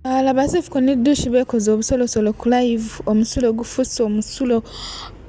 Laba Cephcol Dush bekoze obusolosolo ku live omusulo gufusse omusulo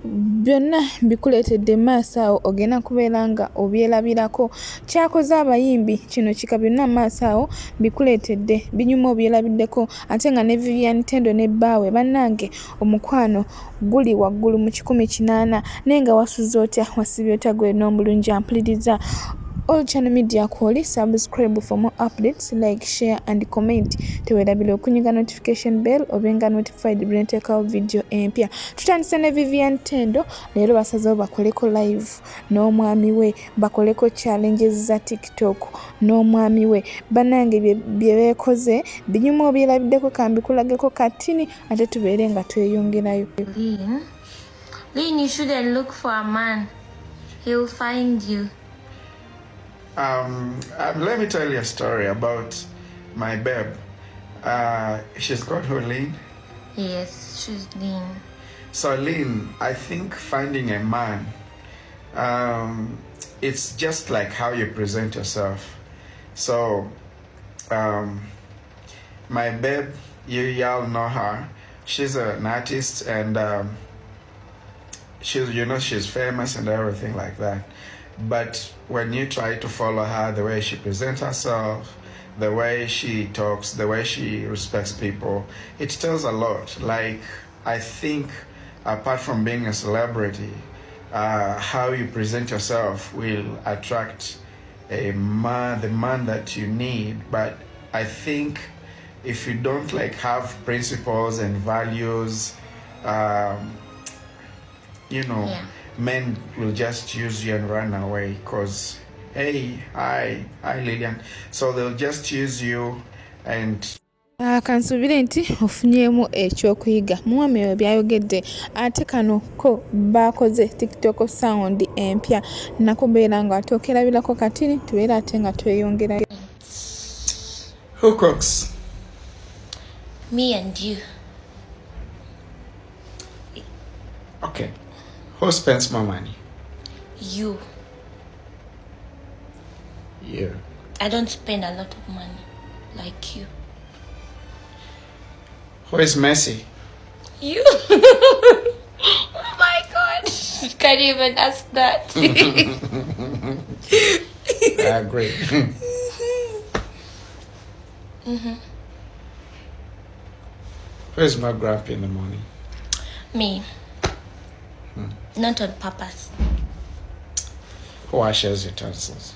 byonna bikuleetedde maaso awo ogenda kubeera nga obyerabirako kyakoze abayimbi kino kika byonna maaso awo bikuleetedde binyuma obyerabiddeko ate nga ne Vivian Tendo ne bbaawe bannange omukwano guli waggulu mu 180 naye nga wasuze otya wasibye otya gwe n'omulungi ampuliriza. All channel media quality, subscribe for more updates, like, share and comment. Tewerabile okunyiga notification bell obenga notified bwe ntekawo video empya. Tutandise ne Vivian Tendo leero basazeewo bakoleko live n'omwami we bakoleko challenges za TikTok n'omwami we bannange bye bekoze binyuma obyerabiddeko kambikulageko katini ate tubeere nga tweyongerayo. Lynn, you shouldn't look for a man. He'll find you. Let me tell you a story about my babe. She's called her Lynn. Yes, she's Lynn. So Lynn, I think finding a man, it's just like how you present yourself. So my babe, y'all know her. She's an artist and she's famous and everything like that. But when you try to follow her, the way she presents herself, the way she talks, the way she respects people, it tells a lot. Like, I think apart from being a celebrity, how you present yourself will attract the man that you need. But I think if you don't like have principles and values, Yeah. Men will just use you and run away because, hey, hi Lillian. So they'll just use you and Kansubire nti ofunyemu ekyokuyiga mwami oyo byayogedde ate kano ko bakoze TikTok sound empya nakubeera nga atokerabirako katini tubeera ate nga tweyongerayo. Who cooks? Me and you. Okay. Who spends more money? You. You. I don't spend a lot of money like you. Who is messy? You. Oh my God. Can't even ask that. I agree. Who is more grumpy in the morning? Me. Not on purpose. Who washes utensils?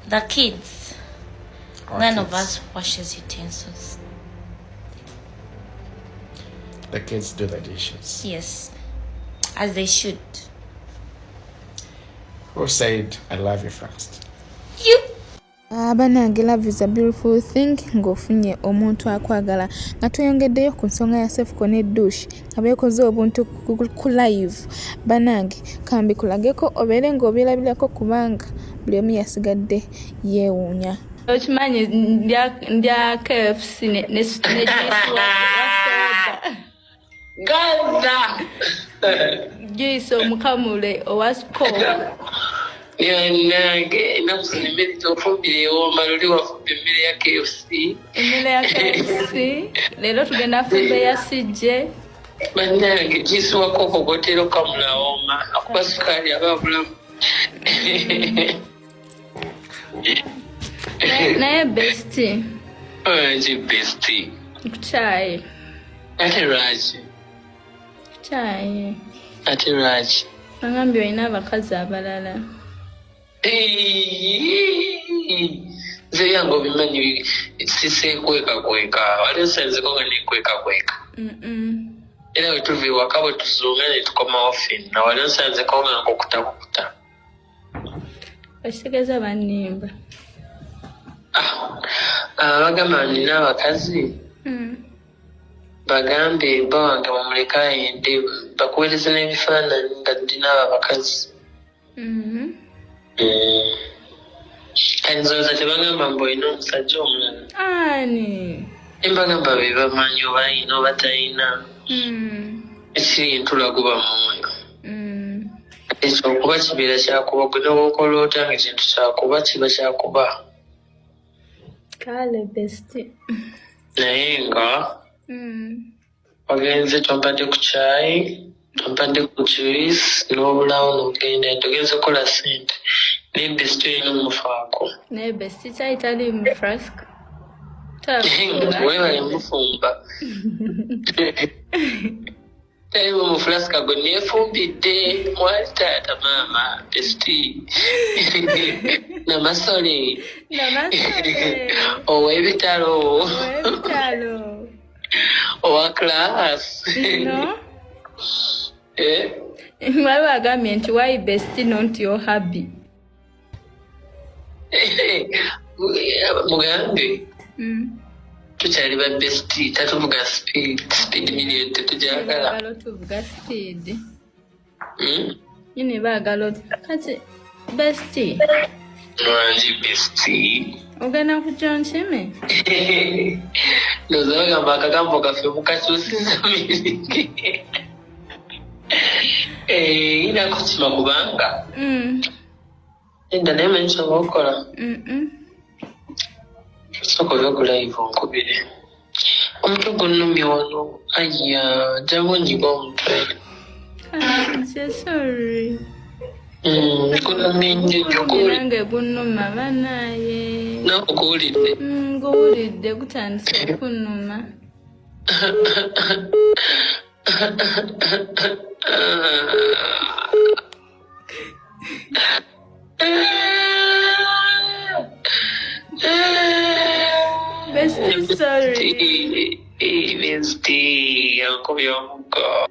The kids. Our None kids. of us washes utensils. The kids do the dishes. Yes. As they should. Who said I love you first? You. Bannange, love is a beautiful thing ng'ofunye omuntu akwagala nga tweyongeddeyo ku nsonga ya Cephcol Dush nga beekoze obuntu ku live bannange kambikulageko obeere ng'obyerabirako kubanga buli omu yasigadde yeewuunya. Okimanyi ndya KFC ne Gaza. juice omukamule owa Skol. Nange nakusoma emmere tofumbire ewomba luli wafumba emmere ya KFC. Emmere ya KFC leero tugenda fumba ya sijje. Bannange juice wa koko gotero kamula woma akuba sukaali aba bulamu. Naye besti. Nze besti. Kuchai. Ate lwaki? Kuchai. Ate lwaki? Angambye olina abakazi abalala. Nze yange obimanyi siseekwekakweka wali osenzeko nga nekwekakweka. Era we tuva ewaka bwe tuzunga ne tukomawo ffenna wali osanzeko nga nkokutakukuta. Okitegeeza bannimba. Bagamba nina abakazi bagambe bba wange bamuleka ayende bakuweereza n'ebifaananyi nga ndina abo abakazi. Kati nzowooza tebagamba mbu olina omusajja omulala. Ani? Embagamba be bamanyi oba ayina oba talina. Ekiri ntula guba mwoyo. Ekyo okuba kibeera kyakuba gwe n'okola otya nga ekintu kyakuba kiba kyakuba. Kale besti. naye nga ogenze tompadde ku kyayi tompadde ku juice n'obulawo n'ogenda togenze kukola ssente naye besiti olina omufaako naye besiti kyayi tali mu flask weebale mufumba taliwo mu flaska gwe neefumbidde mwali taata maama besiti namasole ow'ebitalo owa class waliwo agambye nti why besiti not your hubby mugambe tukyali ba besiti tatuvuga speed million tetujagala tuvuga speed yini baagala kati besiti wangi besiti ogenda kujja nkime noza bagamba akagambo gaffe mukakyusiza miriki inakukima kubanga enda naye manyi kyoba okola soko by'okulive onkubire omutwe gunnumye wano aya jamu nyiga omutwe sorry gunnumye nnyo nange gunnuma banaye nakuguwulidde nguwulidde gutandise okunnuma Bestie, sorry. Bestie, yankubye omugo.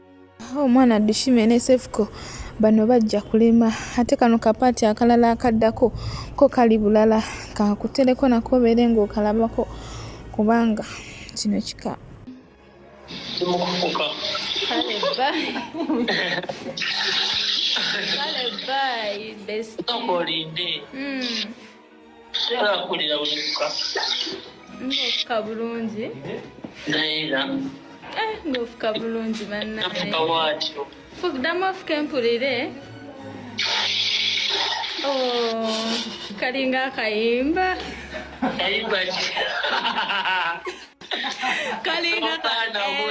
Omwana Dushime ne Cephcol bano bajja kulema ate kano kapaati akalala akaddako ko kali bulala kakutereko nako beere ng'okalabako kubanga kino kika. Kimukufuka. Kale bye, bestie. Tombolinde. Sera kulira bufuka. Ngofuka bulungi. Naera. Ngofuka bulungi bannaye. Nafuka bwatyo. Fugdamu ofuka mpulire. Kalinga akayimba. Kayimba ki? Kalinga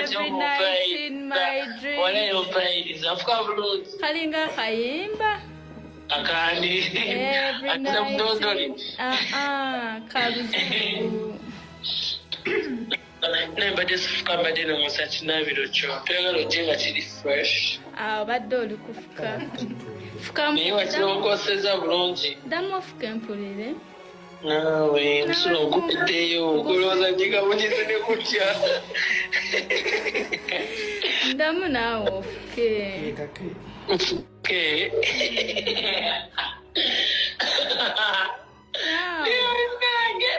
every night in my dream. Wala yompairiza afuka bulungi. Kalinga akayimba. Akandi. Every night. Kaluzu. Nembadde sifuka mbadde nomusa kinaabiro kyo toyagala ojje nga kiri fresh badde oli kufuka naye wakirongoseza bulungi ddamu ofuka empulire naawe omusulo ogupiddeyo okulowooza nyiga mugize ne kutya ndamu naawe ofuke nfuke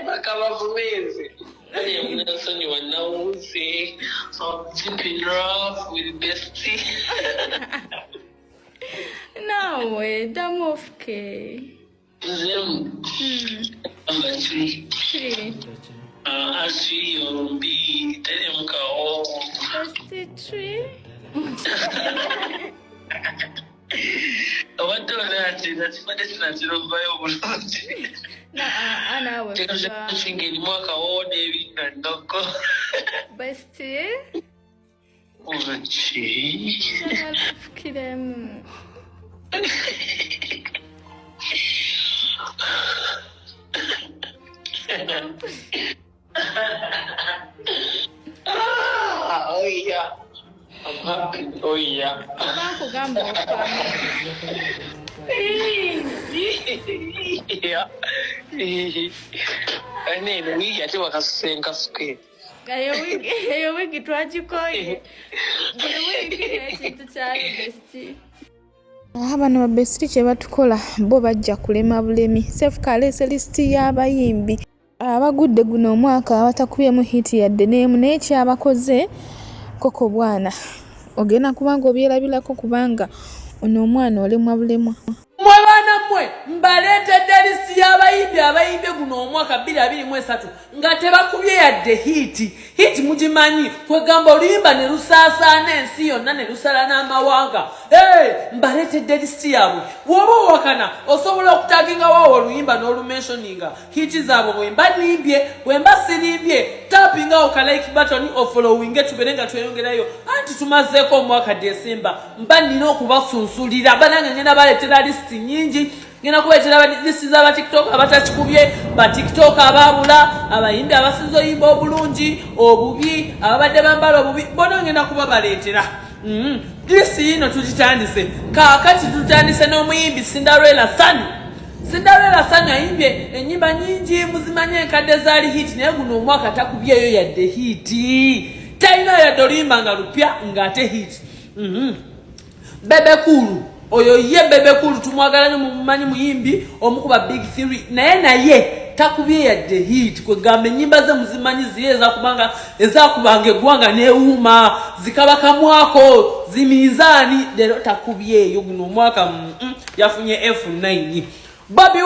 bakabavumeze Nelson, you are now say zipping rough with bestie. No way, damn okay. Them. Number 3. 3. I see you be tell him go. Bestie 3. What do that? That's what it's not your Ana we shingeni mwaka wode winga ndoko bestie uchi fikiremu oh yeah I'm happy oh yeah bakugamba okwa yeah anene wigi ate wakasenga suke eyo wigi twagikoye buli wigi ekintu kyali bestie Bano ba besiti kye batukola bo bajja kulema bulemi. Cephcol aleese lisiti y'abayimbi abagudde guno omwaka abatakubyemu hiti yadde n'emu naye kyabakoze koko bwana ogenda kubanga obyerabirako kubanga ono omwana olemwa bulemwa. Mwe bana nammwe mbaletedde lisi y'abayimbi guno omwaka 2023 nga tebakubye yadde hiti mugimanyi kwegamba oluyimba ne lusaasaana ensi yonna ne lusala n'amawanga. Mbaletedde lisi yaabwe woba owakana osobola okutaginga waawo oluyimba n'olumensioninga hiti zaabwe bwemba nimbye bwemba sirimbye tapingawo ka like button ofollowinge tubere nga tweyongerayo anti tumazeeko omwaka December mba nina okubasunsulira banange ngenda baletera lisiti nyingi ngena kuletera lisiti z'aba TikTok abatakikubye ba TikTok ababula abayimbi abasinza oyimba obulungi obubi ababadde bambala obubi bona ngenda kuba baletera. Lisi ino tugitandise kaakati tutandise n'omuyimbi Cinderella Sanyu ayimbye ennyimba nyingi muzimanye enkadde zaali hiti naye guno omwaka takubyeyo yadde hiti talina yadde oluyimba nga lupya ng'ate hiti. Bebe Cool oyo ye Bebe Cool tumwagala nnyo mumanyi muyimbi omukuba Big 3 naye takubye yadde hiti kwegamba ennyimba ze muzimanyi ziye ezakubanga eggwanga neewuuma zikabakamwako zimiizaani leero takubyeyo guno omwaka yafunye F9. Bobby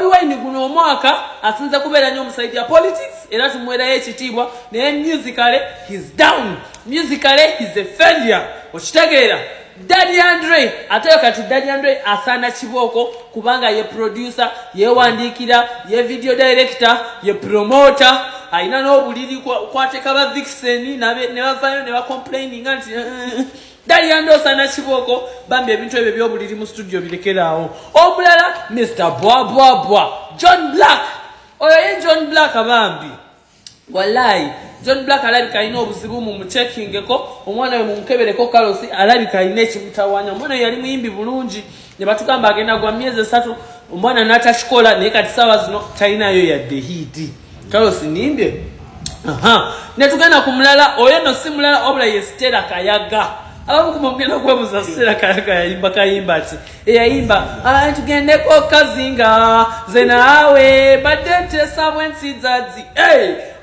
Wine guno omwaka asinze kubeera nnyo omusayidi ya politics era tumwerayo ekitiibwa naye musically he's down, musically he's a failure okitegeera. Daddy Andre ate kati Daddy Andre asaana kibooko kubanga ye producer yewandiikira ye video director ye promoter alina n'obuliri kwateka ba Vixen ne bavayo ne bacomplaining nti Daddy Andre osaana kibooko bambi ebintu ebyo by'obuliri mu studio birekeraawo. Omulala Mr. Bwa John Black oyo ye John Black abambi wallahi John Black alabika alina obuzibu mu muchekingeko omwana we mumukebereko Kalosi alabika alina ekimutawanya. Omwana yali muyimbi bulungi ne batugamba agenda gwa myezi 3 omwana n'atakikola naye kati ssaawa zino talinayo yadde hiti. Kalosi nimbye ne tugenda ku mulala oyo no si mulala obula ye Stella Kayaga abamu kumugenda kwebuza Stella Kayaga yayimba kayimba ati eyayimba tugendeko kazinga ze naawe badde ntesa bwensizazi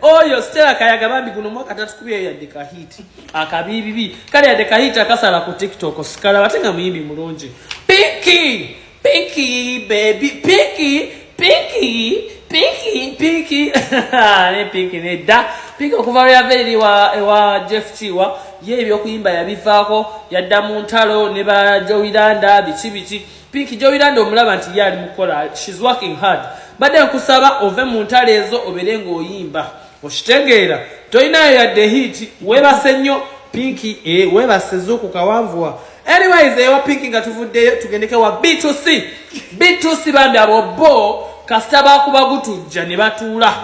oyo Stella Kayaga bambi guno mwaka tatukubye yadde ka hiti akabibibi kale yadde ka hiti akasala ku TikTok sikala batenga muyimbi mulungi. Pinky baby Pinky ne Pinky ne da Pinky okuva yaveri wa Jeff Chiwa ye ebyokuyimba yabivaako yadda mu ntalo ne ba Joiranda biki Pinky Joiranda omulaba nti yali mukola she's working hard badde nkusaba ove mu ntalo ezo obere ng'oyimba okitegeera toyinayo yadde hiti webase nnyo Pinky webase Zuku kawanvuwa. Anyways ewa Pinky nga tuvuddeyo tugendeke wa B2C bambi abo bo kasita bakuba gutujja ne batuula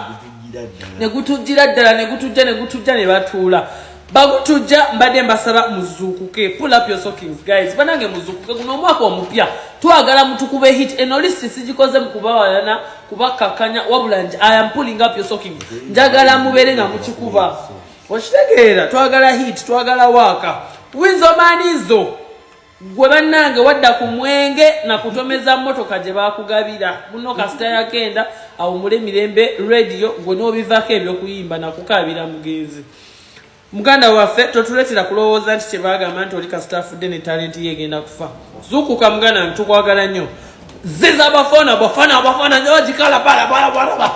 ne gutujjira ddala ne gutujja ne batuula bagutujja mbadde mbasaba muzuukuke. Pull up your stockings guys banange muzuukuke guno omwaka omupya twagala mutukube hit eno list sigikoze mukubawalana kubakakanya wabula nti I am pulling up your stockings njagala mubere nga mukikuba okitegeera twagala hit twagala waaka winzomanizo gwe bannange wadda ku mwenge na kutomeza mmotoka gye bakugabira buno kasita yakenda awo mule mirembe radio gwe n'obivaako ebyokuyimba nakukabira mugenzi muganda waffe totuletera kulowooza nti kyebagamba nti oli kasita afudde ne talenti yegenda kufa. Zuukuka muganda ntukwagala nnyo ziza bafana nyo jikala bala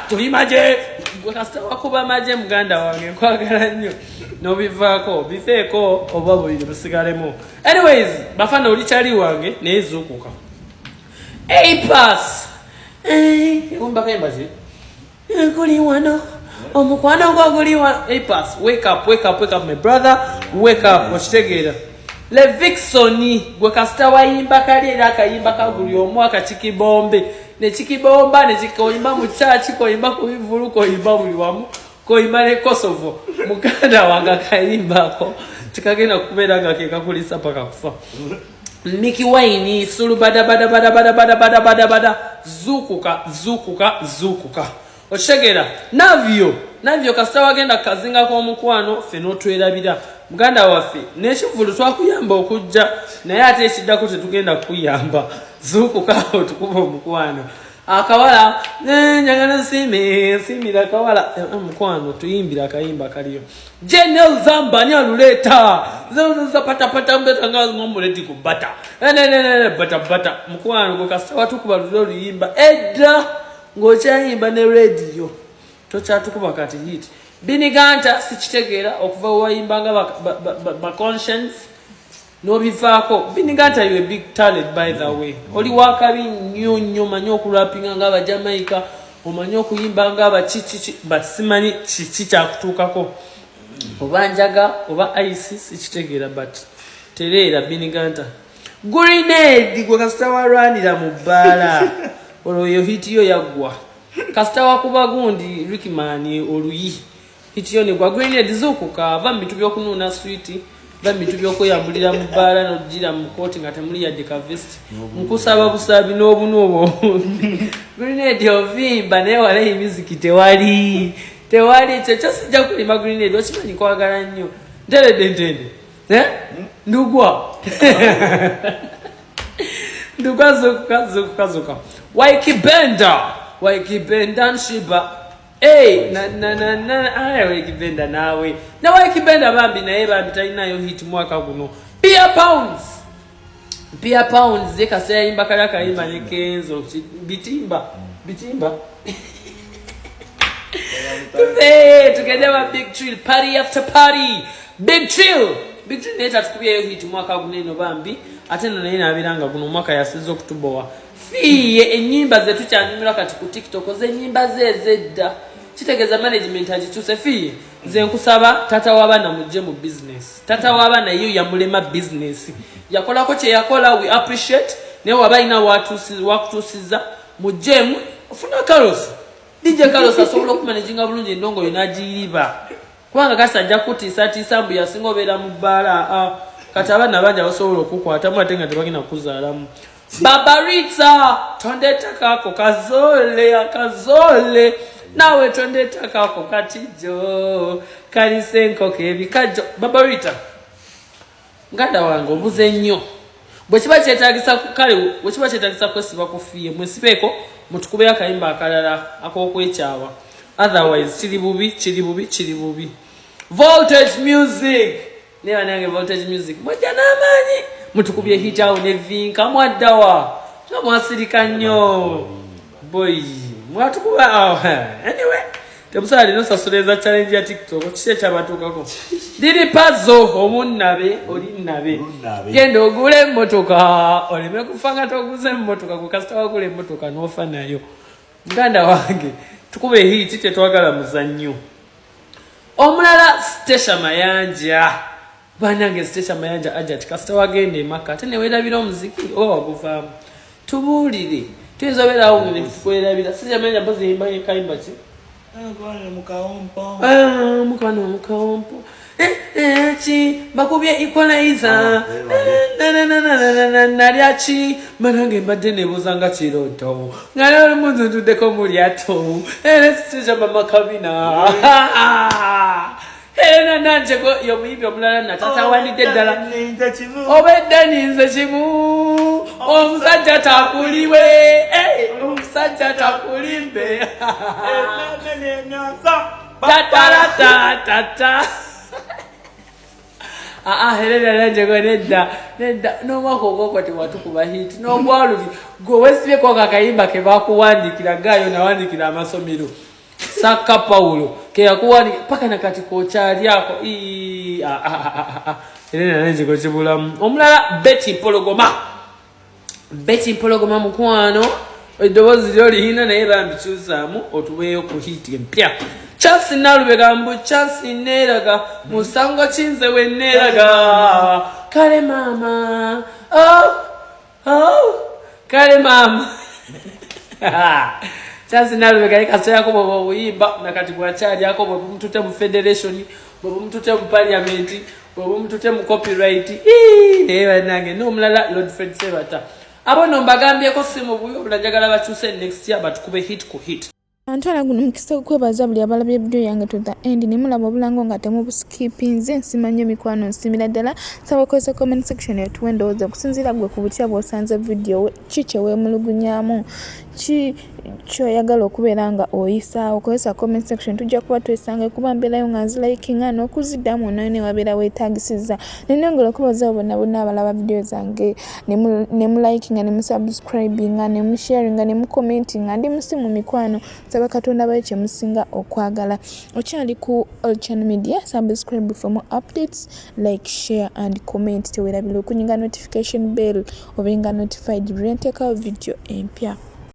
tuli maje gwe kasita wakuba maje muganda wange nkwagala nnyo nobivaako bifeeko oba buli busigalemu. Anyways bafana oli kyali wange naye Zuukuka pass umbaka embazi kuli wano omukwano gwa guli wano pass wake up my brother wake up okitegeera. Le Vixoni gwe kasita wayimba kali era akayimba kaguli omwaka kikibombe ne kikibomba ne kikoyimba mu church koyimba ku bivulu koyimba buli wamu koyimba ne Kosovo muganda wanga kayimbako tikagenda kubeera nga ke kakulisa paka kufa. Miki Wine sulu bada Zuukuka okitegeera. Navyo kasita wagenda kazinga k'omukwano ffe n'otwerabira muganda waffe n'ekivulu twakuyamba okujja naye ate ekiddako tetugenda kukuyamba Zuukuka otukuba omukwano akawala njagala simira akawala mukwano tuyimbira akayimba kaliyo Jenel Zamba nyaluleta za pata mbeta ngazi ngomuleti ku bata bata mukwano go kasita watukuba luyimba edda ngokyayimba ne radio tokyatukuba kati hit biniganta sikitegera okuva wayimbanga ba conscience no bivaako biniganta you a big talent by the way oli wakabi nnyo manyi okulapinga nga aba Jamaica omanyi okuyimba nga aba chichi but simanyi chichi kyakutuukako oba njaga oba ISIS sikitegera but tereera biniganta grenade gwe kasita walwanira mu bbaala olwo hit yo yaggwa kasita wakuba gundi Rickman oluyi hit yo ne gwa grenade zukuka ava mu bitu by'okunuuna sweet va mu bitu by'okweyambulira mu bbaala n'ogira mu kooti nga temuli yadde ka vest nkusaba busaabi n'obunuubo grenade ovimba naye walayi music tewali kyekyo sijja kulima grenade okimanyi kwagala nnyo ntende ndugwa ndugwa zukuka waikibenda nshiba waikibenda nawe na waikibenda bambi naye bambi talinayo hit mwaka guno Pia Pounds zekasera yimba kala kayimba ne Kenzo bitimba tugende wa big chill party after party big chill neta tukubyeyo hit mwaka guno eno bambi ate naye nabiranga guno mwaka yasiza okutubowa fiye enyimba zetu kyanyumira kati ku TikTok zenyimba zezedda kitegeza management agituse fiye ze nkusaba tata wabana mujje mu business tata wabana iyo yamulema business yakolako kye yakola we appreciate ne wabaina wakutusiza mujje ufuna Carlos DJ Carlos asobola okumanaginga bulungi endongo yonagiriba kubanga kasajja kutiisa mbu yasinga obeera mu bbaala kati abaana bangi basobola okukwatamu ate nga tebagenda kuzaalamu Babarita tondetako kazole nawe tondetako katijo kalisenko kebikajo Babarita nganda wange obuze nnyo bwe kiba kyetagisa kwesiba kufiye mwesibeko mutukube akayimba akalala ak'okwekyawa otherwise kiri bubi voltage music newa nange voltage music mwajja n'amaanyi mutukubye hit awo ne vinka mwaddawa mwasirika nnyo boy mwatukuba anyway temusala lino sasuleza challenge ya TikTok kise kyabatuukako diri pazo omunnabe oli nnabe genda ogule emmotoka oleme kufanga toguze emmotoka kukasita wagula emmotoka n'ofa nayo muganda wange tukube hit tetwagala muzannyo omulala Stesha Mayanja banange Stesha Mayanja ajat kasita wagende maka ate ne weerabira omuziki waguvaamu tubuulire tuyinza awo ne fuerabira Stesha Mayanja mpozi yimba kayimba ki mukawompo chi bakubye equalizer nalyachi manange mbadde nebuuzanga kiroto nga lero munzu ntuddeko mu lyato Stesha mama kabina nanjeko yomuyimbi omulala natata wandidde ddala obedda ninze kimu omusajja takuliwe omusajja takulimbe tataratata helera nanjeko nedda n'omwaka ogwokwo tewatukuba hiti n'ogwalubi gwe wesibyeko kakayimba ke bakuwandikira gayo nawandikira amasomero Saka Paulo ke yakuwandikira paka nakati kochalyako elena nanjeko kibulamu omulala Betty Mpologoma mukwano eddoboozi lyolihina naye bambikyusaamu otuweeyo ku hiti empya Chasi nalubega mbu chasi neraga musango chinze we neraga kale mama kale mama Chasi nalubega ikasaya ko bobo uyimba nakati kwa charge yako bobo mtute mu federation bobo mtute mu parliament bobo mtute mu copyright newe nange no mulala Lord Fred Sebata abo no mbagambye ko simu buyo bulajagala bachuse next year batukube hit ku hit Antwala guno mukisa okwebaza buli abalabye video yange to the end ne mulaba obulango nga temubuskipinze nsimanyo emikwano nsimira ddala saba kozesa comment section yetu endowooza okusinziira gwe ku butya bw'osanze video ki kyeweemulugunyaamu ki kyoyagala okubeera nga oyisaawo kozesa comment section tujja kuba twesanga kuba mbeerayo nga nzilikinga n'okuziddamu nayo ne wabeera weetaagisizza nenongera okubaza bonna bonna abalaba video zange ne mulikinga ne musubscribinga ne musharinga ne mucommentinga ndi musimu mikwano saba katonda baye kye musinga okwagala okyali ku All Channel Media. Subscribe for more updates, like, share and comment tewerabira okunyiga notification bell obenga notified buli ntekawo video empya.